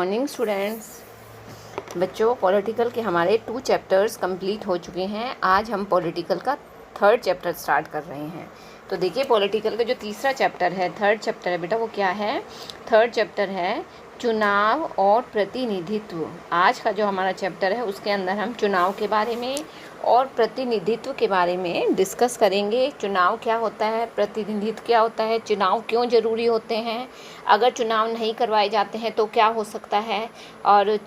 Morning students. बच्चों, political के हमारे 2 चैप्टर्स कंप्लीट हो चुके हैं। आज हम पॉलिटिकल का 3rd चैप्टर स्टार्ट कर रहे हैं। तो देखिए, पॉलिटिकल का जो तीसरा चैप्टर है, 3rd चैप्टर है बेटा, वो क्या है? 3rd चैप्टर है चुनाव और प्रतिनिधित्व। आज का जो हमारा चैप्टर है उसके अंदर हम चुनाव के बारे में और प्रतिनिधित्व के बारे में डिस्कस करेंगे। चुनाव क्या होता है, प्रतिनिधित्व क्या होता है, चुनाव क्यों ज़रूरी होते हैं, अगर चुनाव नहीं करवाए जाते हैं तो क्या हो सकता है, और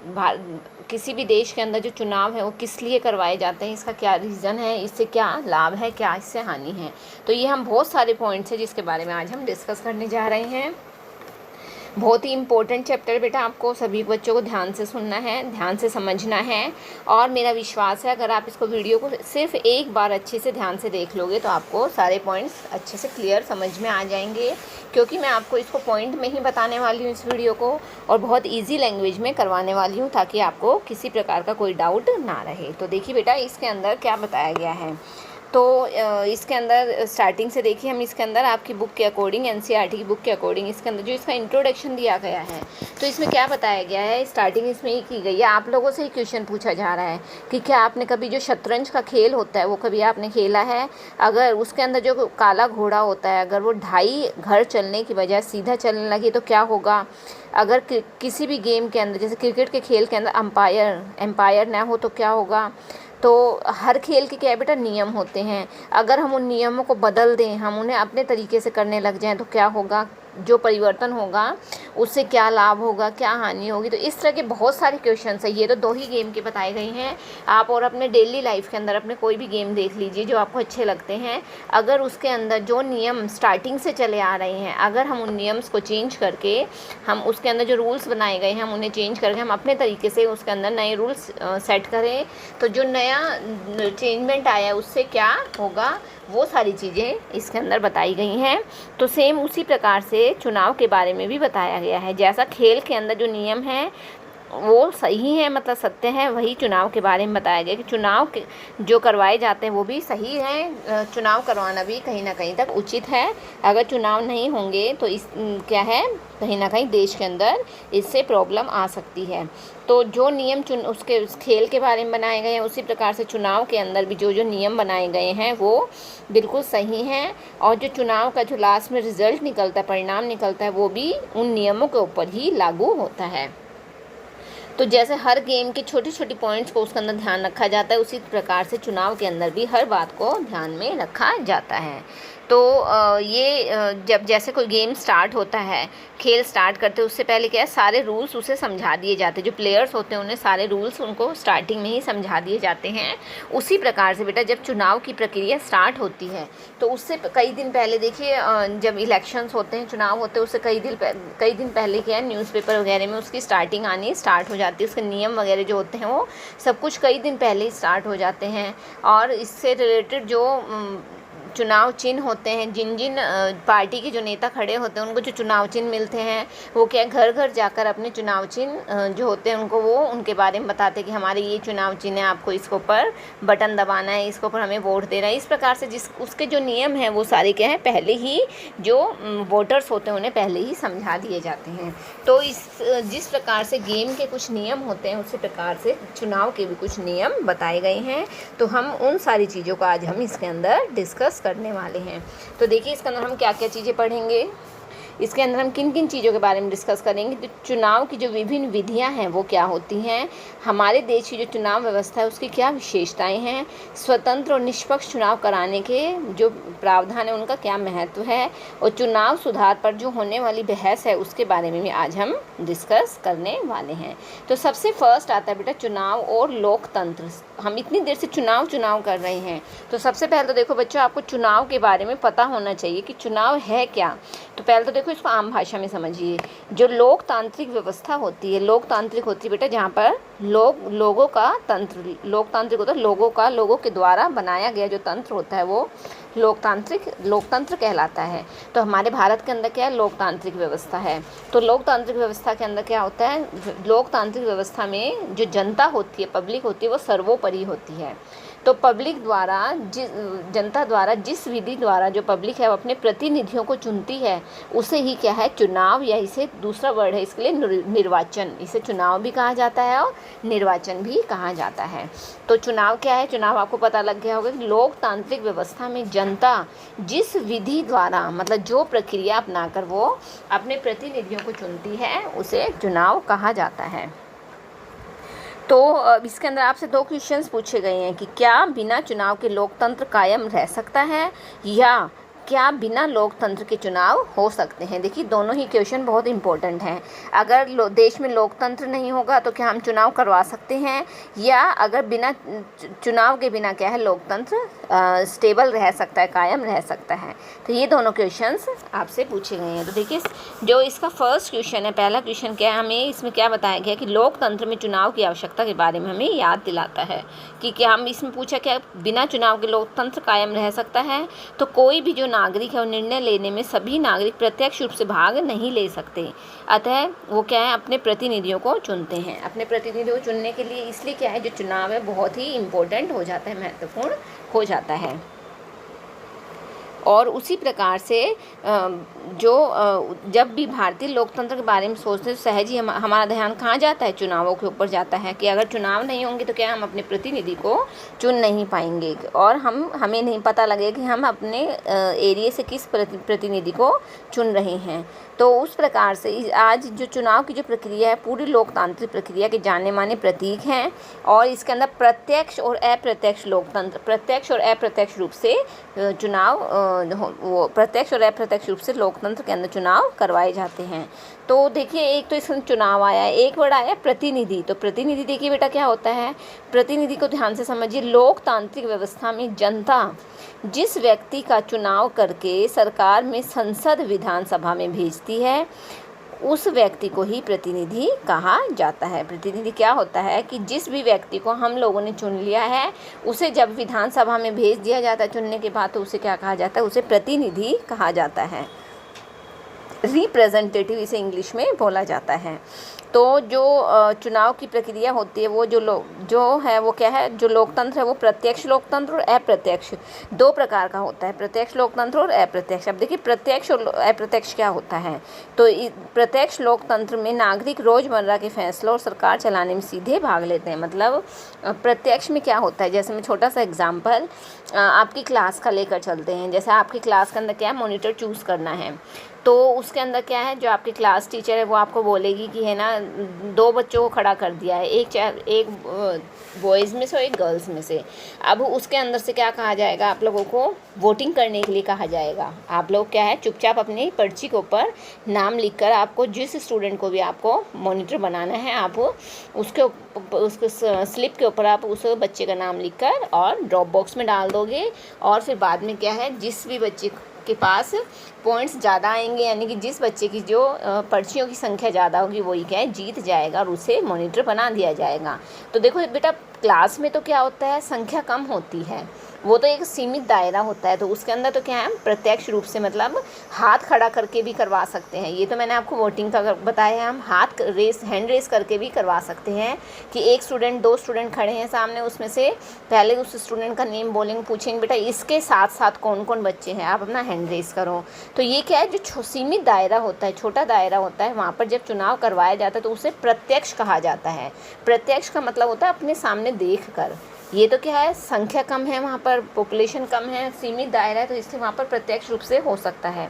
किसी भी देश के अंदर जो चुनाव है वो किस लिए करवाए जाते हैं, इसका क्या रीज़न है, इससे क्या लाभ है, क्या इससे हानि है। तो ये हम बहुत सारे पॉइंट्स हैं जिसके बारे में आज हम डिस्कस करने जा रहे हैं। बहुत ही इम्पोर्टेंट चैप्टर बेटा, आपको सभी बच्चों को ध्यान से सुनना है, ध्यान से समझना है। और मेरा विश्वास है अगर आप इसको वीडियो को सिर्फ एक बार अच्छे से ध्यान से देख लोगे तो आपको सारे पॉइंट्स अच्छे से क्लियर समझ में आ जाएंगे, क्योंकि मैं आपको इसको पॉइंट में ही बताने वाली हूँ इस वीडियो को, और बहुत ईजी लैंग्वेज में करवाने वाली हूँ ताकि आपको किसी प्रकार का कोई डाउट ना रहे। तो देखिए बेटा, इसके अंदर क्या बताया गया है। तो इसके अंदर स्टार्टिंग से देखिए, हम इसके अंदर आपकी बुक के अकॉर्डिंग, एनसीईआरटी की बुक के अकॉर्डिंग इसके अंदर जो इसका इंट्रोडक्शन दिया गया है, तो इसमें क्या बताया गया है, स्टार्टिंग इसमें ही की गई है। आप लोगों से ही क्वेश्चन पूछा जा रहा है कि क्या आपने कभी जो शतरंज का खेल होता है वो कभी आपने खेला है? अगर उसके अंदर जो काला घोड़ा होता है, अगर वो 2.5 घर चलने की बजाय सीधा चलने लगे तो क्या होगा? अगर किसी भी गेम के अंदर, जैसे क्रिकेट के खेल के अंदर एम्पायर ना हो तो क्या होगा? तो हर खेल के क्या है बेटा, नियम होते हैं। अगर हम उन नियमों को बदल दें, हम उन्हें अपने तरीके से करने लग जाएं तो क्या होगा? जो परिवर्तन होगा उससे क्या लाभ होगा, क्या हानि होगी? तो इस तरह के बहुत सारे क्वेश्चंस हैं। ये तो 2 ही गेम के बताए गए हैं। आप और अपने डेली लाइफ के अंदर अपने कोई भी गेम देख लीजिए जो आपको अच्छे लगते हैं। अगर उसके अंदर जो नियम स्टार्टिंग से चले आ रहे हैं, अगर हम उन नियम्स को चेंज करके, हम उसके अंदर जो रूल्स बनाए गए हैं हम उन्हें चेंज करके हम अपने तरीके से उसके अंदर नए रूल्स सेट करें, तो जो नया चेंजमेंट आया है उससे क्या होगा, वो सारी चीज़ें इसके अंदर बताई गई हैं। तो सेम उसी प्रकार से चुनाव के बारे में भी बताया गया है। जैसा खेल के अंदर जो नियम हैं वो सही है, मतलब सत्य है, वही चुनाव के बारे में बताया गया कि चुनाव के जो करवाए जाते हैं वो भी सही हैं। चुनाव करवाना भी कहीं ना कहीं तक उचित है। अगर चुनाव नहीं होंगे तो इस क्या है, कहीं ना कहीं देश के अंदर इससे प्रॉब्लम आ सकती है। तो जो नियम उसके उस खेल के बारे में बनाए गए हैं, उसी प्रकार से चुनाव के अंदर भी जो जो नियम बनाए गए हैं वो बिल्कुल सही हैं। और जो चुनाव का जो लास्ट में रिज़ल्ट निकलता है, परिणाम निकलता है, वो भी उन नियमों के ऊपर ही लागू होता है। तो जैसे हर गेम के छोटे छोटे पॉइंट्स को उसके अंदर ध्यान रखा जाता है, उसी प्रकार से चुनाव के अंदर भी हर बात को ध्यान में रखा जाता है। तो जब जैसे कोई गेम स्टार्ट होता है, खेल स्टार्ट करते हैं, उससे पहले क्या है, सारे रूल्स उसे समझा दिए जाते हैं। जो प्लेयर्स होते हैं उन्हें सारे रूल्स उनको स्टार्टिंग में ही समझा दिए जाते हैं। उसी प्रकार से बेटा जब चुनाव की प्रक्रिया स्टार्ट होती है तो उससे कई दिन पहले देखिए, जब इलेक्शंस होते हैं, चुनाव होते हैं, उससे कई दिन पहले क्या है, न्यूज़पेपर वगैरह में उसकी स्टार्टिंग आनी स्टार्ट हो जाती है। उसके नियम वगैरह जो होते हैं वो सब कुछ कई दिन पहले ही स्टार्ट हो जाते हैं। और इससे रिलेटेड जो चुनाव चिन्ह होते हैं, जिन जिन पार्टी के जो नेता खड़े होते हैं उनको जो चुनाव चिन्ह मिलते हैं, वो क्या घर घर जाकर अपने चुनाव चिन्ह जो होते हैं उनको वो उनके बारे में बताते हैं कि हमारे ये चुनाव चिन्ह है, आपको इसके ऊपर बटन दबाना है, इसके ऊपर हमें वोट देना है। इस प्रकार से उसके जो नियम हैं वो सारे क्या हैं, पहले ही जो वोटर्स होते हैं उन्हें पहले ही समझा दिए जाते हैं। तो जिस प्रकार से गेम के कुछ नियम होते हैं उसी प्रकार से चुनाव के भी कुछ नियम बताए गए हैं। तो हम उन सारी चीज़ों को आज हम इसके अंदर डिस्कस करने वाले हैं। तो देखिए, इसके अंदर हम क्या क्या चीज़ें पढ़ेंगे, इसके अंदर हम किन किन चीज़ों के बारे में डिस्कस करेंगे। तो चुनाव की जो विभिन्न विधियां हैं वो क्या होती हैं, हमारे देश की जो चुनाव व्यवस्था है उसकी क्या विशेषताएं हैं, स्वतंत्र और निष्पक्ष चुनाव कराने के जो प्रावधान है उनका क्या महत्व है, और चुनाव सुधार पर जो होने वाली बहस है उसके बारे में भी आज हम डिस्कस करने वाले हैं। तो सबसे फर्स्ट आता है बेटा चुनाव और लोकतंत्र। हम इतनी देर से चुनाव कर रहे हैं, तो सबसे पहले तो देखो बच्चों, आपको चुनाव के बारे में पता होना चाहिए कि चुनाव है क्या। तो पहले तो देखो इसको आम भाषा में समझिए। जो लोकतांत्रिक व्यवस्था होती है, लोकतांत्रिक होती है बेटा जहाँ पर लोगों का तंत्र, लोकतांत्रिक होता है लोगों के द्वारा बनाया गया जो तंत्र होता है वो लोकतंत्र कहलाता है। तो हमारे भारत के अंदर क्या है, लोकतांत्रिक व्यवस्था है। तो लोकतांत्रिक व्यवस्था के अंदर क्या होता है, लोकतांत्रिक व्यवस्था में जो जनता होती है, पब्लिक होती है, वो सर्वोपरि होती है। तो पब्लिक द्वारा जनता द्वारा जिस विधि द्वारा जो पब्लिक है वो अपने प्रतिनिधियों को चुनती है उसे ही क्या है, चुनाव, या इसे दूसरा वर्ड है इसके लिए निर्वाचन। इसे चुनाव भी कहा जाता है और निर्वाचन भी कहा जाता है। तो चुनाव क्या है? चुनाव आपको पता लग गया होगा कि लोकतांत्रिक व्यवस्था में जनता जिस विधि द्वारा, मतलब जो प्रक्रिया अपनाकर वो अपने प्रतिनिधियों को चुनती है उसे चुनाव कहा जाता है। तो इसके अंदर आपसे 2 क्वेश्चंस पूछे गए हैं कि क्या बिना चुनाव के लोकतंत्र कायम रह सकता है, या क्या बिना लोकतंत्र के चुनाव हो सकते हैं। देखिए दोनों ही क्वेश्चन बहुत इंपॉर्टेंट हैं। अगर देश में लोकतंत्र नहीं होगा तो क्या हम चुनाव करवा सकते हैं, या अगर बिना चुनाव के बिना क्या है लोकतंत्र स्टेबल रह सकता है, कायम रह सकता है। तो ये दोनों क्वेश्चंस आपसे पूछे गए हैं। तो देखिए जो इसका फर्स्ट क्वेश्चन है, पहला क्वेश्चन क्या है, हमें इसमें क्या बताया गया कि लोकतंत्र में चुनाव की आवश्यकता के बारे में हमें याद दिलाता है कि क्या हम इसमें पूछा क्या बिना चुनाव के लोकतंत्र कायम रह सकता है। तो कोई भी जो नागरिक है वो निर्णय लेने में सभी नागरिक प्रत्यक्ष रूप से भाग नहीं ले सकते, अतः वो क्या है अपने प्रतिनिधियों को चुनते हैं। अपने प्रतिनिधियों को चुनने के लिए इसलिए क्या है जो चुनाव है बहुत ही इम्पोर्टेंट हो जाता है, महत्वपूर्ण हो जाता है। और उसी प्रकार से जब भी भारतीय लोकतंत्र के बारे में सोचते हैं तो सहज ही हमारा ध्यान कहाँ जाता है, चुनावों के ऊपर जाता है कि अगर चुनाव नहीं होंगे तो क्या हम अपने प्रतिनिधि को चुन नहीं पाएंगे और हमें नहीं पता लगेगा कि हम अपने एरिया से किस प्रतिनिधि को चुन रहे हैं। तो उस प्रकार से आज जो चुनाव की जो प्रक्रिया है पूरी लोकतांत्रिक प्रक्रिया के जाने माने प्रतीक हैं और इसके अंदर प्रत्यक्ष और अप्रत्यक्ष लोकतंत्र, प्रत्यक्ष और अप्रत्यक्ष रूप से चुनाव वो प्रत्यक्ष और अप्रत्यक्ष रूप से लोकतंत्र के अंदर चुनाव करवाए जाते हैं। तो देखिए एक तो इसमें चुनाव आया, एक वर्ड आया प्रतिनिधि। तो प्रतिनिधि देखिए बेटा क्या होता है, प्रतिनिधि को ध्यान से समझिए। लोकतांत्रिक व्यवस्था में जनता जिस व्यक्ति का चुनाव करके सरकार में संसद विधानसभा में भेजती है उस व्यक्ति को ही प्रतिनिधि कहा जाता है। प्रतिनिधि क्या होता है कि जिस भी व्यक्ति को हम लोगों ने चुन लिया है उसे जब विधानसभा में भेज दिया जाता है चुनने के बाद, तो उसे क्या कहा जाता है, उसे प्रतिनिधि कहा जाता है। रिप्रेजेंटेटिव इसे इंग्लिश में बोला जाता है। तो जो चुनाव की प्रक्रिया होती है वो जो है वो क्या है, जो लोकतंत्र है वो प्रत्यक्ष लोकतंत्र और अप्रत्यक्ष दो प्रकार का होता है, प्रत्यक्ष लोकतंत्र और अप्रत्यक्ष। अब देखिए प्रत्यक्ष और अप्रत्यक्ष क्या होता है। तो प्रत्यक्ष लोकतंत्र में नागरिक रोज़मर्रा के फैसलों और सरकार चलाने में सीधे भाग लेते हैं। मतलब प्रत्यक्ष में क्या होता है, जैसे मैं छोटा सा एग्जाम्पल आपकी क्लास का लेकर चलते हैं। जैसे आपकी क्लास के अंदर क्या है, मॉनिटर चूज़ करना है, तो उसके अंदर क्या है, जो आपकी क्लास टीचर है वो आपको बोलेगी कि है ना 2 बच्चों को खड़ा कर दिया है, एक बॉयज़ में से और एक गर्ल्स में से। अब उसके अंदर से क्या कहा जाएगा, आप लोगों को वोटिंग करने के लिए कहा जाएगा। आप लोग क्या है चुपचाप अपनी पर्ची के ऊपर नाम लिखकर, आपको जिस स्टूडेंट को भी आपको मॉनिटर बनाना है आप उसके स्लिप के ऊपर आप उस बच्चे का नाम लिखकर और ड्रॉप बॉक्स में डाल दोगे। और फिर बाद में क्या है, जिस भी बच्चे के पास पॉइंट्स ज़्यादा आएंगे, यानी कि जिस बच्चे की जो पर्चियों की संख्या ज़्यादा होगी वही क्या है जीत जाएगा और उसे मॉनिटर बना दिया जाएगा। तो देखो बेटा क्लास में तो क्या होता है, संख्या कम होती है, वो तो एक सीमित दायरा होता है, तो उसके अंदर तो क्या है प्रत्यक्ष रूप से मतलब हाथ खड़ा करके भी करवा सकते हैं। ये तो मैंने आपको वोटिंग का बताया है, हम हैंड रेस करके भी करवा सकते हैं कि एक स्टूडेंट 2 स्टूडेंट खड़े हैं सामने, उसमें से पहले उस स्टूडेंट का नेम बोलेंगे, पूछेंगे बेटा इसके साथ साथ कौन कौन बच्चे हैं, आप अपना हैंड रेस करो। तो ये क्या है, जो सीमित दायरा होता है, छोटा दायरा होता है, वहाँ पर जब चुनाव करवाया जाता है तो उसे प्रत्यक्ष कहा जाता है। प्रत्यक्ष का मतलब होता है अपने सामने देख कर। ये तो क्या है, संख्या कम है, वहाँ पर पॉपुलेशन कम है, सीमित दायरा है, तो इसलिए वहाँ पर प्रत्यक्ष रूप से हो सकता है।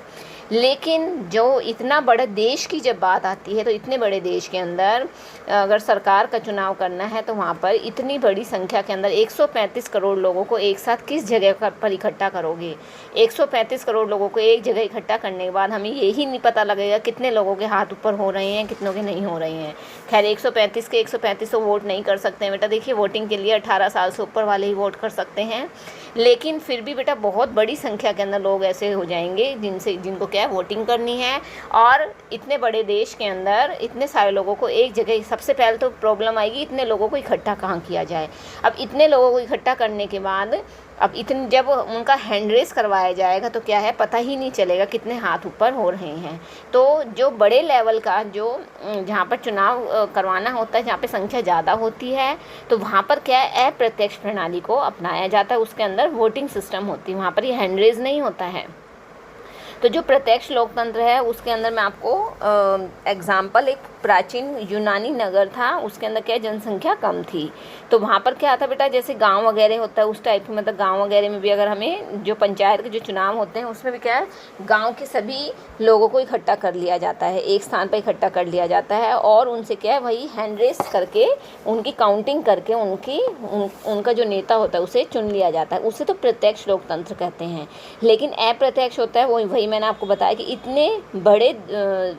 लेकिन जो इतना बड़ा देश की जब बात आती है तो इतने बड़े देश के अंदर अगर सरकार का चुनाव करना है तो वहाँ पर इतनी बड़ी संख्या के अंदर 135 करोड़ लोगों को एक साथ किस जगह पर इकट्ठा करोगे। 135 करोड़ लोगों को एक जगह इकट्ठा करने के बाद हमें यही नहीं पता लगेगा कितने लोगों के हाथ ऊपर हो रहे हैं, कितनों के नहीं हो रहे हैं। खैर 135 के 135 तो वोट नहीं कर सकते हैं बेटा, देखिए वोटिंग के लिए 18 साल से ऊपर वाले ही वोट कर सकते हैं। लेकिन फिर भी बेटा बहुत बड़ी संख्या के अंदर लोग ऐसे हो जाएंगे जिनको क्या है वोटिंग करनी है। और इतने बड़े देश के अंदर इतने सारे लोगों को एक जगह, सबसे पहले तो प्रॉब्लम आएगी इतने लोगों को इकट्ठा कहाँ किया जाए। अब इतने लोगों को इकट्ठा करने के बाद अब इतने जब उनका हैंड रेस करवाया जाएगा तो क्या है पता ही नहीं चलेगा कितने हाथ ऊपर हो रहे हैं। तो जो बड़े लेवल का जो जहाँ पर चुनाव करवाना होता है, जहाँ पे संख्या ज़्यादा होती है, तो वहाँ पर क्या है अप्रत्यक्ष प्रणाली को अपनाया जाता है। उसके अंदर वोटिंग सिस्टम होती है, वहाँ पर ये हैंड रेस नहीं होता है। तो जो प्रत्यक्ष लोकतंत्र है उसके अंदर मैं आपको एग्जाम्पल, एक प्राचीन यूनानी नगर था, उसके अंदर क्या जनसंख्या कम थी। तो वहाँ पर क्या था बेटा, जैसे गांव वगैरह होता है उस टाइप की, मतलब गांव वगैरह में भी अगर हमें जो पंचायत के जो चुनाव होते हैं उसमें भी क्या है गांव के सभी लोगों को इकट्ठा कर लिया जाता है, एक स्थान पर इकट्ठा कर लिया जाता है और उनसे क्या है वही हैंड रेस करके उनकी काउंटिंग करके उनका जो नेता होता है उसे चुन लिया जाता है। उसे तो प्रत्यक्ष लोकतंत्र कहते हैं। लेकिन अप्रत्यक्ष होता है वही मैंने आपको बताया कि इतने बड़े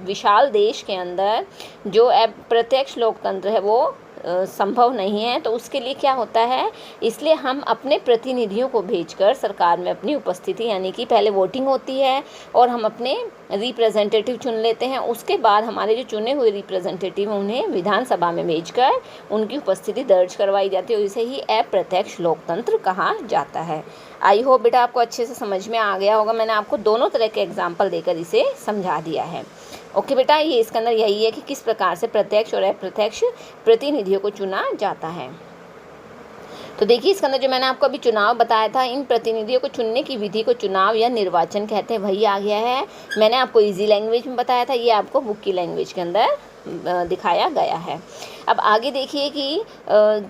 विशाल देश के अंदर जो अप्रत्यक्ष लोकतंत्र है वो संभव नहीं है। तो उसके लिए क्या होता है, इसलिए हम अपने प्रतिनिधियों को भेजकर सरकार में अपनी उपस्थिति, यानी कि पहले वोटिंग होती है और हम अपने रिप्रेजेंटेटिव चुन लेते हैं। उसके बाद हमारे जो चुने हुए रिप्रेजेंटेटिव हैं उन्हें विधानसभा में भेजकर उनकी उपस्थिति दर्ज करवाई जाती है। इसे ही अप्रत्यक्ष लोकतंत्र कहा जाता है। आई होप बेटा आपको अच्छे से समझ में आ गया होगा। मैंने आपको दोनों तरह के एग्जाम्पल देकर इसे समझा दिया है। ओके बेटा, ये इसके अंदर यही है कि किस प्रकार से प्रत्यक्ष और अप्रत्यक्ष प्रतिनिधियों को चुना जाता है। तो देखिए इसके अंदर जो मैंने आपको अभी चुनाव बताया था, इन प्रतिनिधियों को चुनने की विधि को चुनाव या निर्वाचन कहते हैं, वही आ गया है। मैंने आपको इजी लैंग्वेज में बताया था, ये आपको बुक की लैंग्वेज के अंदर दिखाया गया है। अब आगे देखिए कि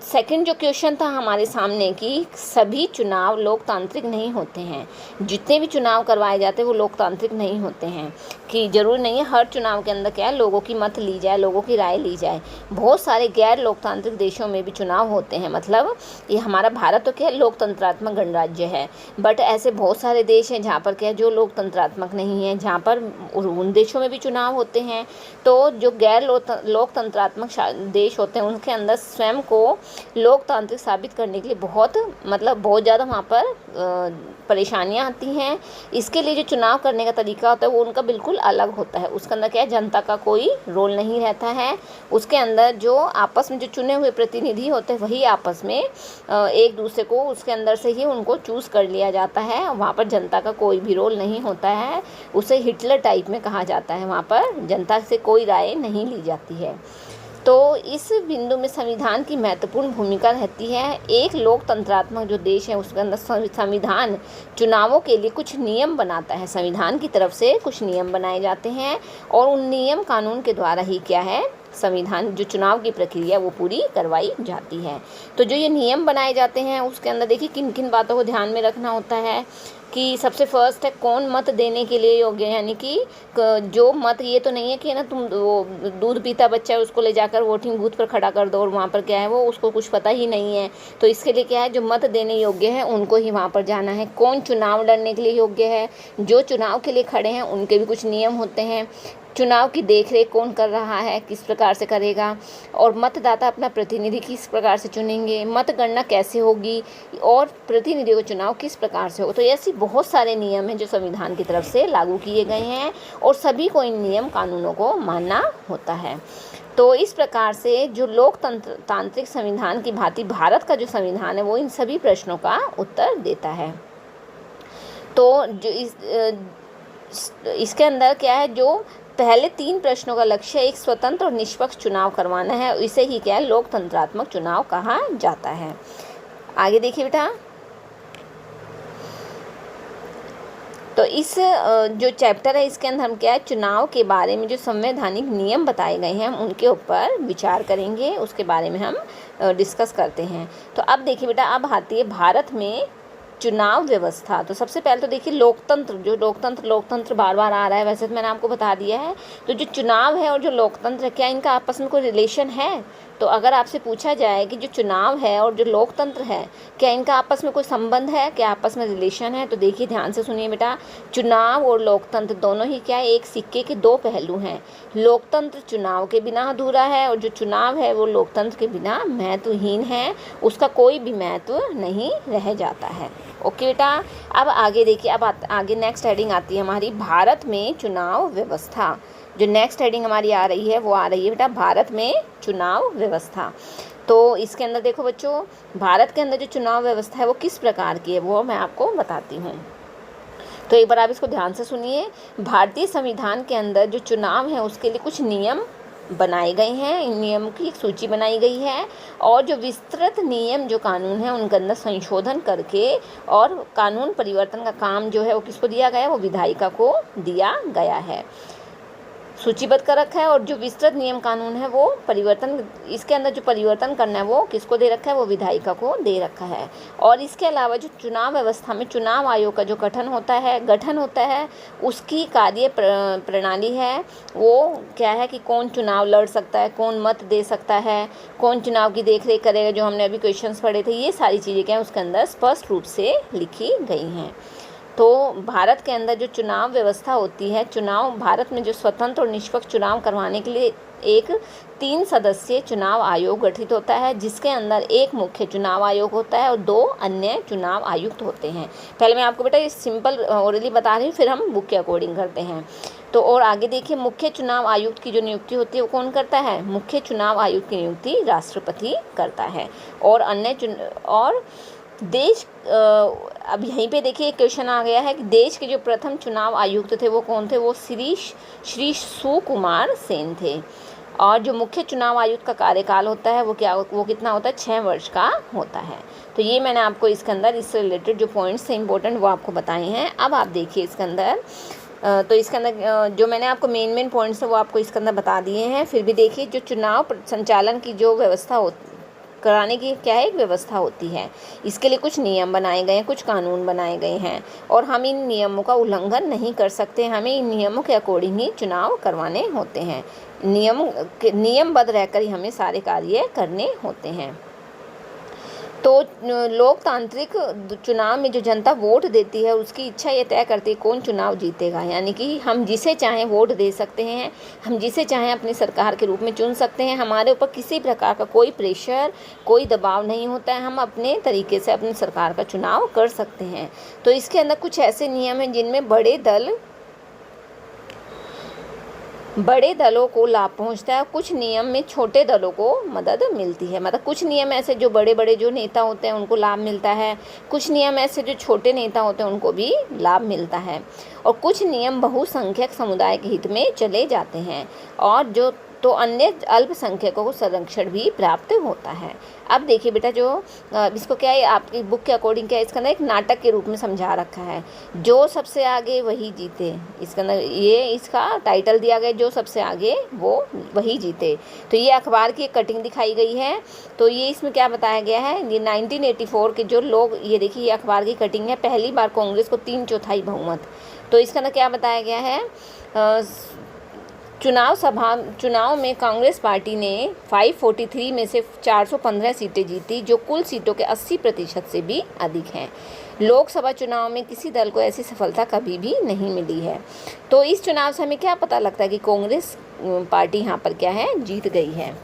सेकंड जो क्वेश्चन था हमारे सामने कि सभी चुनाव लोकतांत्रिक नहीं होते हैं। जितने भी चुनाव करवाए जाते हैं वो लोकतांत्रिक नहीं होते हैं, कि ज़रूर नहीं है हर चुनाव के अंदर क्या है लोगों की मत ली जाए, लोगों की राय ली जाए। बहुत सारे गैर लोकतांत्रिक देशों में भी चुनाव होते हैं। मतलब ये हमारा भारत तो क्या है लोकतंत्रात्मक गणराज्य है, बट ऐसे बहुत सारे देश हैं जहाँ पर क्या है जो लोकतंत्रात्मक नहीं है, जहाँ पर उन देशों में भी चुनाव होते हैं। तो जो गैर लोकतंत्रात्मक देश होते हैं उनके अंदर स्वयं को लोकतांत्रिक साबित करने के लिए बहुत ज़्यादा वहाँ पर परेशानियाँ आती हैं। इसके लिए जो चुनाव करने का तरीका होता है वो उनका बिल्कुल अलग होता है। उसके अंदर क्या है जनता का कोई रोल नहीं रहता है। उसके अंदर जो आपस में जो चुने हुए प्रतिनिधि होते हैं वही आपस में एक दूसरे को उसके अंदर से ही उनको चूज़ कर लिया जाता है। वहाँ पर जनता का कोई भी रोल नहीं होता है। उसे हिटलर टाइप में कहा जाता है। वहाँ पर जनता से कोई राय नहीं ली जाती है। तो इस बिंदु में संविधान की महत्वपूर्ण भूमिका रहती है। एक लोकतंत्रात्मक जो देश है उसके अंदर संविधान चुनावों के लिए कुछ नियम बनाता है। संविधान की तरफ से कुछ नियम बनाए जाते हैं और उन नियम कानून के द्वारा ही क्या है संविधान जो चुनाव की प्रक्रिया वो पूरी करवाई जाती है। तो जो ये नियम बनाए जाते हैं उसके अंदर देखिए किन किन बातों को ध्यान में रखना होता है कि सबसे फर्स्ट है कौन मत देने के लिए योग्य है, यानी कि जो मत, ये तो नहीं है कि ना तुम वो दूध पीता बच्चा है उसको ले जाकर वोटिंग बूथ पर खड़ा कर दो और वहाँ पर क्या है वो उसको कुछ पता ही नहीं है। तो इसके लिए क्या है जो मत देने योग्य है उनको ही वहाँ पर जाना है। कौन चुनाव लड़ने के लिए योग्य है, जो चुनाव के लिए खड़े हैं उनके भी कुछ नियम होते हैं। चुनाव की देखरेख कौन कर रहा है, किस प्रकार से करेगा, और मतदाता अपना प्रतिनिधि किस प्रकार से चुनेंगे, मतगणना कैसे होगी और प्रतिनिधियों का चुनाव किस प्रकार से होगा। तो ऐसी बहुत सारे नियम हैं जो संविधान की तरफ से लागू किए गए हैं और सभी को इन नियम कानूनों को मानना होता है। तो इस प्रकार से जो लोकतांत्रिक संविधान की भांति भारत का जो संविधान है वो इन सभी प्रश्नों का उत्तर देता है। तो जो इसके अंदर क्या है, जो पहले 3 प्रश्नों का लक्ष्य एक स्वतंत्र और निष्पक्ष चुनाव करवाना है, इसे ही क्या है लोकतंत्रात्मक चुनाव कहा जाता है। आगे देखिए बेटा, तो इस जो चैप्टर है इसके अंदर हम क्या है चुनाव के बारे में जो संवैधानिक नियम बताए गए हैं हम उनके ऊपर विचार करेंगे, उसके बारे में हम डिस्कस करते हैं। तो अब देखिए बेटा, अब आती है भारत में चुनाव व्यवस्था। तो सबसे पहले तो देखिए लोकतंत्र, जो लोकतंत्र बार बार आ रहा है, वैसे तो मैंने आपको बता दिया है। तो जो चुनाव है और जो लोकतंत्र है, क्या इनका आपस में कोई रिलेशन है? तो अगर आपसे पूछा जाए कि जो चुनाव है और जो लोकतंत्र है क्या इनका आपस में कोई संबंध है, क्या आपस में रिलेशन है, तो देखिए ध्यान से सुनिए बेटा, चुनाव और लोकतंत्र दोनों ही क्या है एक सिक्के के 2 पहलू हैं। लोकतंत्र चुनाव के बिना अधूरा है और जो चुनाव है वो लोकतंत्र के बिना महत्वहीन है, उसका कोई भी महत्व नहीं रह जाता है। ओके बेटा, अब आगे देखिए, अब आगे नेक्स्ट हेडिंग आती है हमारी भारत में चुनाव व्यवस्था। जो नेक्स्ट हेडिंग हमारी आ रही है वो आ रही है बेटा भारत में चुनाव व्यवस्था। तो इसके अंदर देखो बच्चों, भारत के अंदर जो चुनाव व्यवस्था है वो किस प्रकार की है वो मैं आपको बताती हूँ। तो एक बार आप इसको ध्यान से सुनिए। भारतीय संविधान के अंदर जो चुनाव है उसके लिए कुछ नियम बनाए गए हैं, इन नियमों की एक सूची बनाई गई है, और जो विस्तृत नियम जो कानून है उनके अंदर संशोधन करके और कानून परिवर्तन का काम जो है वो किसको दिया गया है, वो विधायिका को दिया गया है, सूचीबद्ध कर रखा है। और जो विस्तृत नियम कानून है वो परिवर्तन, इसके अंदर जो परिवर्तन करना है वो किसको दे रखा है, वो विधायिका को दे रखा है। और इसके अलावा जो चुनाव व्यवस्था में चुनाव आयोग का जो गठन होता है उसकी कार्य प्रणाली है वो क्या है कि कौन चुनाव लड़ सकता है, कौन मत दे सकता है, कौन चुनाव की देखरेख करेगा, जो हमने अभी क्वेश्चंस पढ़े थे, ये सारी चीज़ें क्या है उसके अंदर स्पष्ट रूप से लिखी गई हैं। तो भारत के अंदर जो चुनाव व्यवस्था होती है, भारत में जो स्वतंत्र और निष्पक्ष चुनाव करवाने के लिए एक 3 सदस्यीय चुनाव आयोग गठित होता है, जिसके अंदर एक मुख्य चुनाव आयोग होता है और 2 अन्य चुनाव आयुक्त होते हैं। पहले मैं आपको बेटा ये सिंपल ओरली बता रही हूँ, फिर हम बुक के अकॉर्डिंग करते हैं। तो और आगे देखिए, मुख्य चुनाव आयुक्त की जो नियुक्ति होती है वो कौन करता है, मुख्य चुनाव आयुक्त की नियुक्ति राष्ट्रपति करता है। और देश अब यहीं पे देखिए एक क्वेश्चन आ गया है कि देश के जो प्रथम चुनाव आयुक्त थे वो कौन थे, वो श्री सुकुमार सेन थे। और जो मुख्य चुनाव आयुक्त का कार्यकाल होता है वो कितना होता है, 6 वर्ष का होता है। तो ये मैंने आपको इसके अंदर इससे रिलेटेड जो पॉइंट्स थे इंपॉर्टेंट वो आपको बताए हैं। अब आप देखिए इसके अंदर तो इसके अंदर जो मैंने आपको मेन पॉइंट्स है वो आपको इसके अंदर बता दिए हैं। फिर भी देखिए जो चुनाव संचालन की जो व्यवस्था कराने की क्या है, एक व्यवस्था होती है, इसके लिए कुछ नियम बनाए गए हैं, कुछ कानून बनाए गए हैं, और हम इन नियमों का उल्लंघन नहीं कर सकते। हमें इन नियमों के अकॉर्डिंग ही चुनाव करवाने होते हैं। नियमबद्ध रहकर ही हमें सारे कार्य करने होते हैं। तो लोकतांत्रिक चुनाव में जो जनता वोट देती है उसकी इच्छा ये तय करती है कौन चुनाव जीतेगा, यानी कि हम जिसे चाहें वोट दे सकते हैं, हम जिसे चाहें अपनी सरकार के रूप में चुन सकते हैं। हमारे ऊपर किसी प्रकार का कोई प्रेशर, कोई दबाव नहीं होता है, हम अपने तरीके से अपनी सरकार का चुनाव कर सकते हैं। तो इसके अंदर कुछ ऐसे नियम हैं जिनमें बड़े दलों को लाभ पहुंचता है, कुछ नियम में छोटे दलों को मदद मिलती है। मतलब कुछ नियम ऐसे जो बड़े जो नेता होते हैं उनको लाभ मिलता है, कुछ नियम ऐसे जो छोटे नेता होते हैं उनको भी लाभ मिलता है, और कुछ नियम बहुसंख्यक समुदाय के हित में चले जाते हैं, और तो अन्य अल्पसंख्यकों को संरक्षण भी प्राप्त होता है। अब देखिए बेटा, जो इसको क्या है आपकी बुक के अकॉर्डिंग क्या है, इसके अंदर एक नाटक के रूप में समझा रखा है, जो सबसे आगे वही जीते। इसके अंदर ये इसका टाइटल दिया गया, जो सबसे आगे वो वही जीते। तो ये अखबार की एक कटिंग दिखाई गई है। तो ये इसमें क्या बताया गया है, ये 1984 के जो लोग, ये देखिए ये अखबार की कटिंग है, पहली बार कांग्रेस को 3/4 बहुमत। तो इसके अंदर क्या बताया गया है, चुनाव में कांग्रेस पार्टी ने 543 में से 415 सीटें जीती, जो कुल सीटों के 80% से भी अधिक हैं। लोकसभा चुनाव में किसी दल को ऐसी सफलता कभी भी नहीं मिली है। तो इस चुनाव से हमें क्या पता लगता है कि कांग्रेस पार्टी यहाँ पर क्या है, जीत गई है।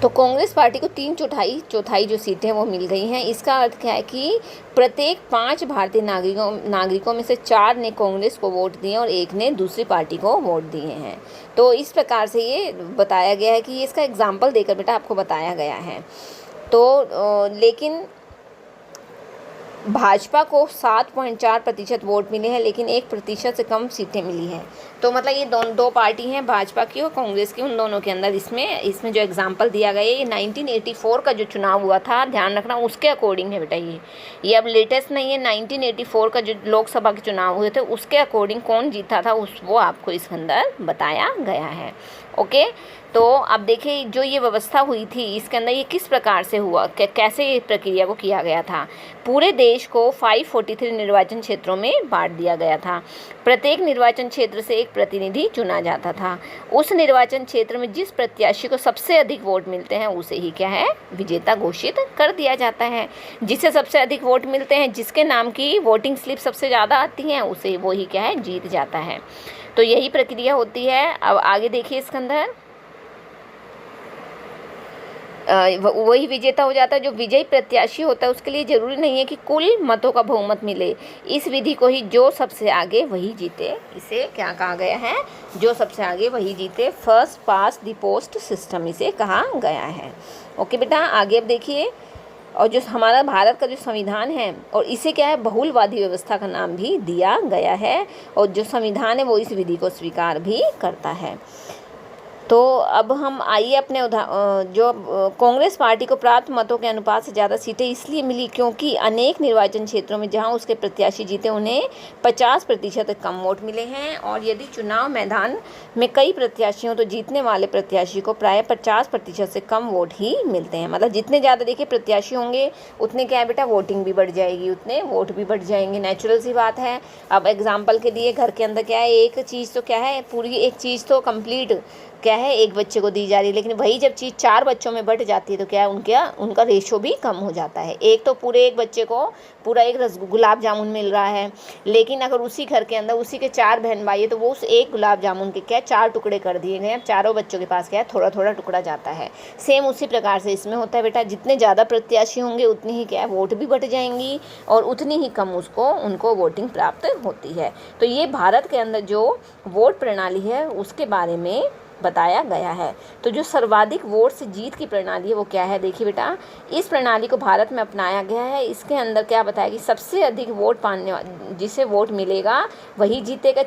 तो कांग्रेस पार्टी को 3/4 जो सीटें वो मिल गई हैं। इसका अर्थ क्या है कि प्रत्येक 5 भारतीय नागरिकों में से 4 ने कांग्रेस को वोट दिए और 1 ने दूसरी पार्टी को वोट दिए हैं। तो इस प्रकार से ये बताया गया है कि इसका एग्जाम्पल देकर बेटा आपको बताया गया है। तो लेकिन भाजपा को 7.4% वोट मिले हैं, लेकिन 1% से कम सीटें मिली हैं। तो मतलब ये दो पार्टी हैं, भाजपा की और कांग्रेस की, उन दोनों के अंदर इसमें जो एग्जाम्पल दिया गया है, ये 1984 का जो चुनाव हुआ था, ध्यान रखना उसके अकॉर्डिंग है बेटा। ये अब लेटेस्ट नहीं है, 1984 का जो लोकसभा के चुनाव हुए थे उसके अकॉर्डिंग कौन जीता था वो आपको इसके अंदर बताया गया है। ओके, तो अब देखिए जो ये व्यवस्था हुई थी इसके अंदर ये किस प्रकार से हुआ, कैसे ये प्रक्रिया को किया गया था। पूरे देश को 543 निर्वाचन क्षेत्रों में बांट दिया गया था। प्रत्येक निर्वाचन क्षेत्र से एक प्रतिनिधि चुना जाता था। उस निर्वाचन क्षेत्र में जिस प्रत्याशी को सबसे अधिक वोट मिलते हैं उसे ही क्या है, विजेता घोषित कर दिया जाता है। जिसे सबसे अधिक वोट मिलते हैं, जिसके नाम की वोटिंग स्लिप सबसे ज़्यादा आती हैं, उसे वो ही क्या है, जीत जाता है। तो यही प्रक्रिया होती है। अब आगे देखिए इसके अंदर, वही विजेता हो जाता है। जो विजयी प्रत्याशी होता है उसके लिए ज़रूरी नहीं है कि कुल मतों का बहुमत मिले। इस विधि को ही जो सबसे आगे वही जीते, इसे क्या कहा गया है, जो सबसे आगे वही जीते, first pass the post system इसे कहा गया है। ओके बेटा, आगे अब देखिए। और जो हमारा भारत का जो संविधान है, और इसे क्या है, बहुलवादी व्यवस्था का नाम भी दिया गया है। और जो संविधान है वो इस विधि को स्वीकार भी करता है। तो अब हम आइए अपने जो कांग्रेस पार्टी को प्राप्त मतों के अनुपात से ज़्यादा सीटें इसलिए मिली क्योंकि अनेक निर्वाचन क्षेत्रों में जहां उसके प्रत्याशी जीते उन्हें 50% तक कम वोट मिले हैं। और यदि चुनाव मैदान में कई प्रत्याशी हों तो जीतने वाले प्रत्याशी को प्राय 50% से कम वोट ही मिलते हैं। मतलब जितने ज़्यादा देखिए प्रत्याशी होंगे उतने क्या है बेटा, वोटिंग भी बढ़ जाएगी, उतने वोट भी बढ़ जाएंगे, नेचुरल सी बात है। अब एग्जाम्पल के लिए घर के अंदर क्या है, एक चीज़ तो क्या है, पूरी एक चीज़ तो कंप्लीट क्या है, एक बच्चे को दी जा रही है, लेकिन वही जब चीज़ 4 बच्चों में बट जाती है तो क्या है, उनका रेशो भी कम हो जाता है। एक तो पूरे एक बच्चे को पूरा एक गुलाब जामुन मिल रहा है, लेकिन अगर उसी घर के अंदर उसी के 4 बहन भाई है तो वो उस एक गुलाब जामुन के क्या 4 टुकड़े कर दिए गए। अब चारों बच्चों के पास क्या है, थोड़ा थोड़ा टुकड़ा जाता है। सेम उसी प्रकार से इसमें होता है बेटा, जितने ज़्यादा प्रत्याशी होंगे उतनी ही क्या है, वोट भी बढ़ जाएंगी और उतनी ही कम उनको वोटिंग प्राप्त होती है। तो ये भारत के अंदर जो वोट प्रणाली है उसके बारे में बताया गया है। तो जो सर्वाधिक वोट से जीत की प्रणाली है वो क्या है, देखिए बेटा, इस प्रणाली को भारत में अपनाया गया है। इसके अंदर क्या बताया कि सबसे अधिक वोट पाने जिसे वोट मिलेगा वही जीतेगा,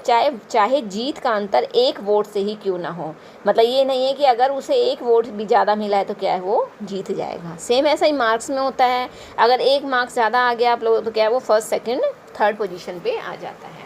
चाहे जीत का अंतर 1 वोट से ही क्यों ना हो। मतलब ये नहीं है कि अगर उसे 1 वोट भी ज़्यादा मिला है तो क्या है, वो जीत जाएगा। सेम ऐसा ही मार्क्स में होता है, अगर 1 मार्क्स ज़्यादा आ गया आप लोगों तो क्या है, वो फर्स्ट सेकेंड थर्ड पोजीशन पे आ जाता है।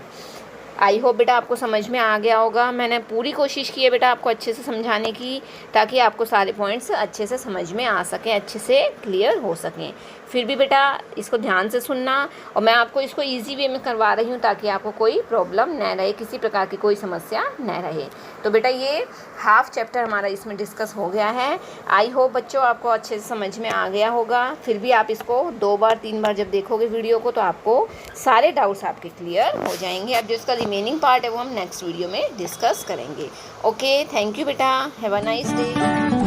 आई होप बेटा आपको समझ में आ गया होगा। मैंने पूरी कोशिश की है बेटा आपको अच्छे से समझाने की, ताकि आपको सारे पॉइंट्स अच्छे से समझ में आ सकें, अच्छे से क्लियर हो सकें। फिर भी बेटा इसको ध्यान से सुनना, और मैं आपको इसको इजी वे में करवा रही हूँ ताकि आपको कोई प्रॉब्लम न रहे, किसी प्रकार की कोई समस्या न रहे। तो बेटा ये हाफ चैप्टर हमारा इसमें डिस्कस हो गया है। आई होप बच्चों आपको अच्छे से समझ में आ गया होगा। फिर भी आप इसको 2 बार 3 बार जब देखोगे वीडियो को तो आपको सारे डाउट्स आपके क्लियर हो जाएंगे। अब जो इसका रिमेनिंग पार्ट है वो हम नेक्स्ट वीडियो में डिस्कस करेंगे। ओके, थैंक यू बेटा, हैव अ नाइस डे।